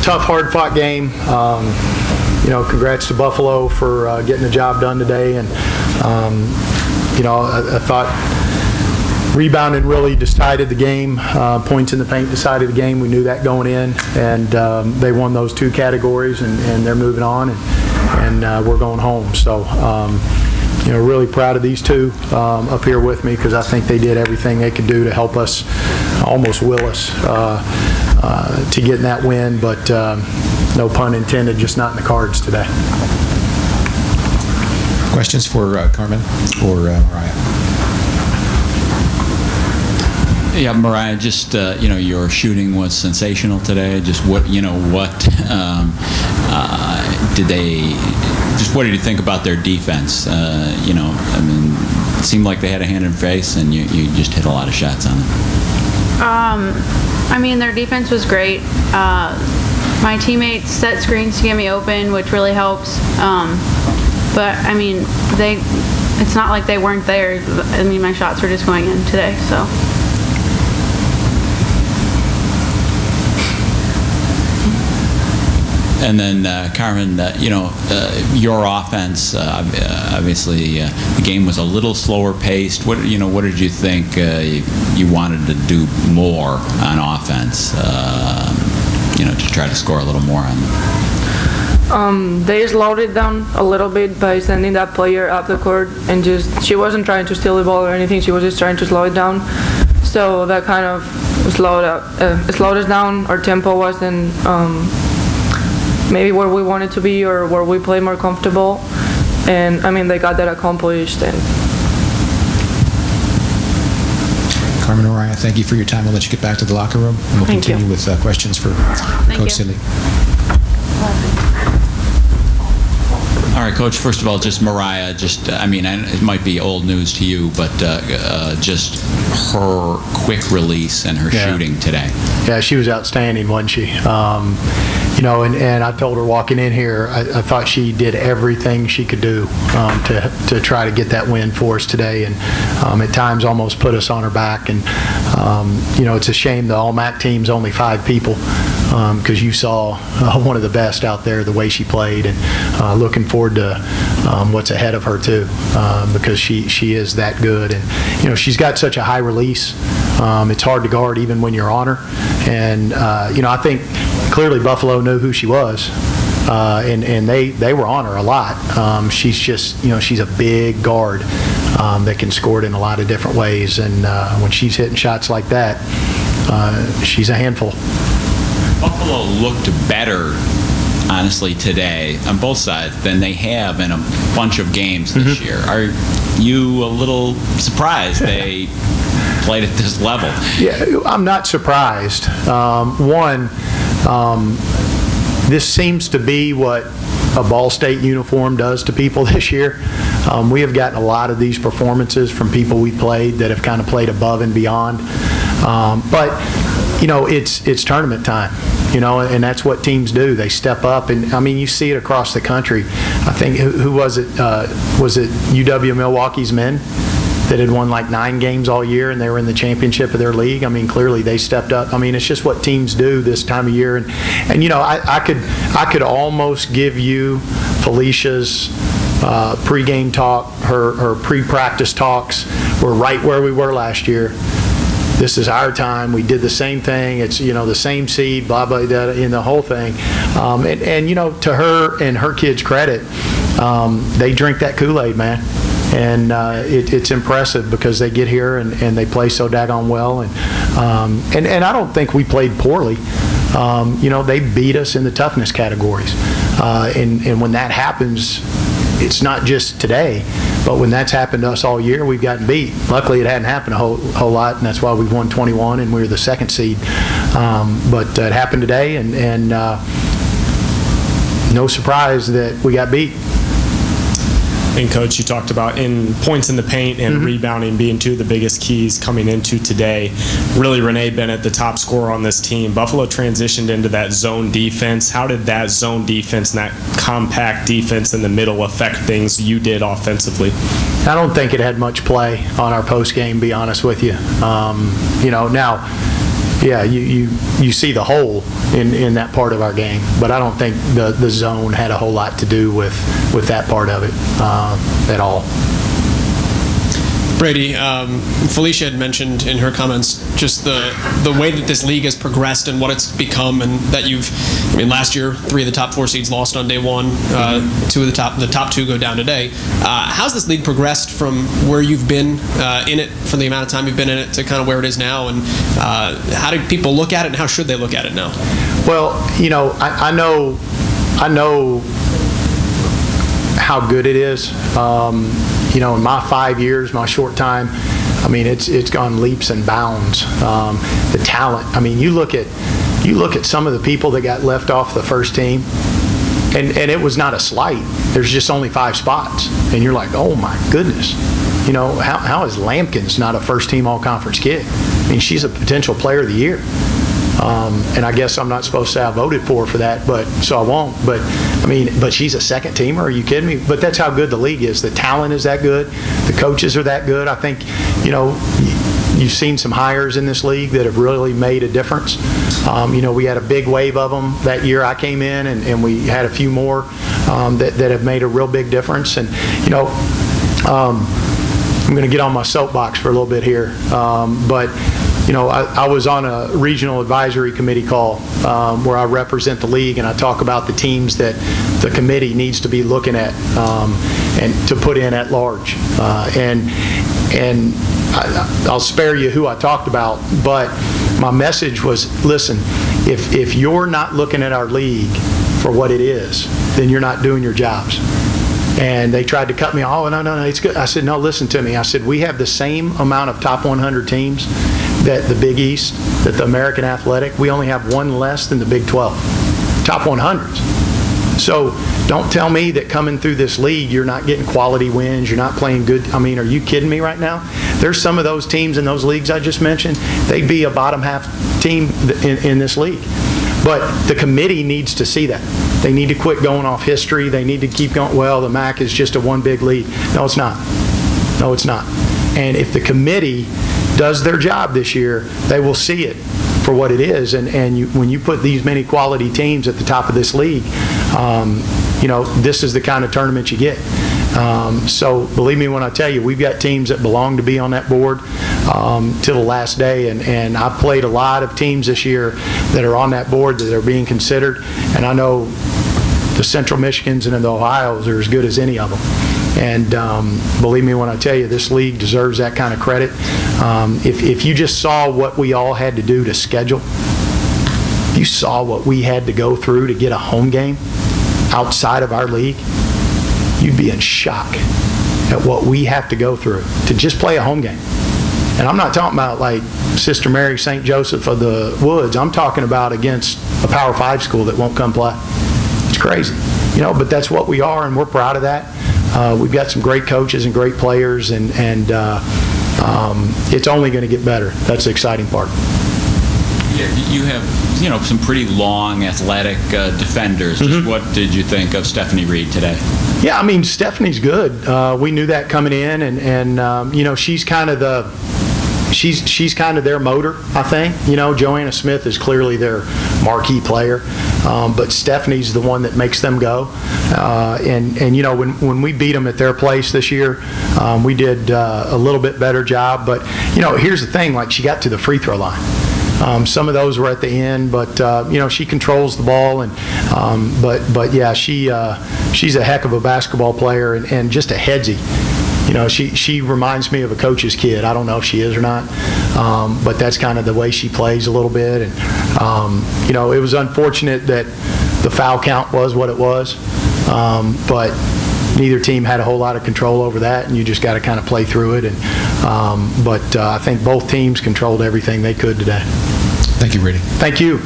tough, hard-fought game. You know, congrats to Buffalo for getting the job done today. And, you know, I thought rebounding really decided the game. Points in the paint decided the game. We knew that going in. And they won those two categories, and they're moving on, and we're going home. So, you know, really proud of these two up here with me, because I think they did everything they could do to help us, almost will us, to get in that win. But no pun intended, just not in the cards today. Questions for Carmen or Mariah? Yeah, Mariah, just, you know, your shooting was sensational today. Just what, you know, what what did you think about their defense? You know, I mean, it seemed like they had a hand in face, and you just hit a lot of shots on them. I mean, their defense was great. My teammates set screens to get me open, which really helps. But I mean, it's not like they weren't there. I mean, my shots were just going in today, so. And then, Carmen, you know, your offense, obviously, the game was a little slower paced. What, you know, what did you think you wanted to do more on offense, you know, to try to score a little more on them? They slowed it down a little bit by sending that player up the court, and she wasn't trying to steal the ball or anything. She was just trying to slow it down. So that kind of slowed us down. Our tempo wasn't maybe where we wanted to be, or where we play more comfortable. And I mean, they got that accomplished. And Carmen and Mariah, thank you for your time. We'll let you get back to the locker room, and we'll continue with questions for Coach Sidley. All right, Coach, first of all, just Mariah, just, I mean, it might be old news to you, but just her quick release and her shooting today. Yeah, she was outstanding, wasn't she? You know, and I told her walking in here, I thought she did everything she could do to try to get that win for us today, and at times almost put us on her back. And you know, it's a shame the All-MAC team's only 5 people, because you saw one of the best out there, the way she played, and looking forward to what's ahead of her too, because she is that good. And you know, she's got such a high release. It's hard to guard even when you're on her. And you know, I think clearly Buffalo knew who she was, and they were on her a lot. She's just, you know, she's a big guard that can score it in a lot of different ways. And when she's hitting shots like that, she's a handful. Buffalo looked better, honestly, today on both sides than they have in a bunch of games this year. Are you a little surprised they played at this level? Yeah, I'm not surprised. One, this seems to be what a Ball State uniform does to people this year. We have gotten a lot of these performances from people we played that have kind of played above and beyond. But you know, it's tournament time, you know, and that's what teams do. They step up, and I mean, you see it across the country. I think, who was it? Was it UW Milwaukee's men that had won like 9 games all year, and they were in the championship of their league? I mean, clearly they stepped up. I mean, it's just what teams do this time of year. And you know, I could almost give you Felicia's pregame talk, her pre-practice talks were right where we were last year. This is our time. We did the same thing. It's, you know, the same seed, blah, blah, blah, in the whole thing. And, you know, to her and her kids' credit, they drink that Kool-Aid, man. And it's impressive, because they get here and they play so daggone well. And I don't think we played poorly. You know, they beat us in the toughness categories. And when that happens, it's not just today, but when that's happened to us all year, we've gotten beat. Luckily, it hadn't happened a whole lot, and that's why we've won 21, and we were the 2nd seed. But it happened today, and no surprise that we got beat. And Coach, you talked about in points in the paint and rebounding being 2 of the biggest keys coming into today. Really, Renee Bennett, the top scorer on this team. Buffalo transitioned into that zone defense. How did that zone defense and that compact defense in the middle affect things you did offensively? I don't think it had much play on our post game, be honest with you. You know, now yeah, you see the hole in that part of our game. But I don't think the zone had a whole lot to do with that part of it at all. Brady, Felicia had mentioned in her comments just the way that this league has progressed and what it's become, and that last year 3 of the top 4 seeds lost on day 1, 2 of the top 2 go down today. How's this league progressed from where you've been in it for the amount of time you've been in it to kind of where it is now, and how do people look at it, and how should they look at it now? Well, I know how good it is. In my 5 years, my short time, it's gone leaps and bounds. The talent. You look at some of the people that got left off the first team, and it was not a slight. There's just only 5 spots, and you're like, oh my goodness. How is Lampkins not a first-team all-conference kid? She's a potential player of the year. And I guess I'm not supposed to say I voted for that, so I won't. But she's a second teamer. Are you kidding me? But that's how good the league is. The talent is that good. The coaches are that good. I think, you've seen some hires in this league that have really made a difference. We had a big wave of them that year I came in, and we had a few more that have made a real big difference. And, I'm going to get on my soapbox for a little bit here, but I was on a regional advisory committee call where I represent the league, and I talk about the teams that the committee needs to be looking at and to put in at large. And I'll spare you who I talked about, but my message was, listen, if you're not looking at our league for what it is, then you're not doing your jobs. And they tried to cut me off. Oh, no, it's good. I said, no, listen to me. I said, we have the same amount of top 100 teams that the Big East, that the American Athletic. We only have 1 less than the Big 12. Top 100s. So don't tell me that coming through this league, you're not getting quality wins, you're not playing good. Are you kidding me right now? There's some of those teams in those leagues I just mentioned, they'd be a bottom half team in this league. But the committee needs to see that. They need to quit going off history. They need to keep going, well, the MAC is just a one big league. No, it's not. No, it's not. And if the committee does their job this year, they will see it for what it is. And when you put these many quality teams at the top of this league, this is the kind of tournament you get. So believe me when I tell you, we've got teams that belong to be on that board till the last day, and I've played a lot of teams this year that are on that board that are being considered, and I know the Central Michigans and the Ohios are as good as any of them. And believe me when I tell you, this league deserves that kind of credit. If you just saw what we all had to do to schedule, you saw what we had to go through to get a home game outside of our league, you'd be in shock at what we have to go through to just play a home game. And I'm not talking about like Sister Mary St. Joseph of the Woods. I'm talking about against a Power 5 school that won't come play. It's crazy, but that's what we are, and we're proud of that. We've got some great coaches and great players, and it's only going to get better. That's the exciting part. You have, some pretty long, athletic defenders. Just what did you think of Stephanie Reed today? Yeah, Stephanie's good. We knew that coming in, and she's kind of their motor, I think. Joanna Smith is clearly their marquee player, but Stephanie's the one that makes them go. When we beat them at their place this year, we did a little bit better job. But here's the thing: she got to the free throw line. Some of those were at the end, but she controls the ball, and but yeah, she's a heck of a basketball player, and just a headsy. She reminds me of a coach's kid. I don't know if she is or not, but that's kind of the way she plays a little bit. And it was unfortunate that the foul count was what it was, but neither team had a whole lot of control over that, and you just got to kind of play through it. And I think both teams controlled everything they could today. Thank you, Brady. Thank you.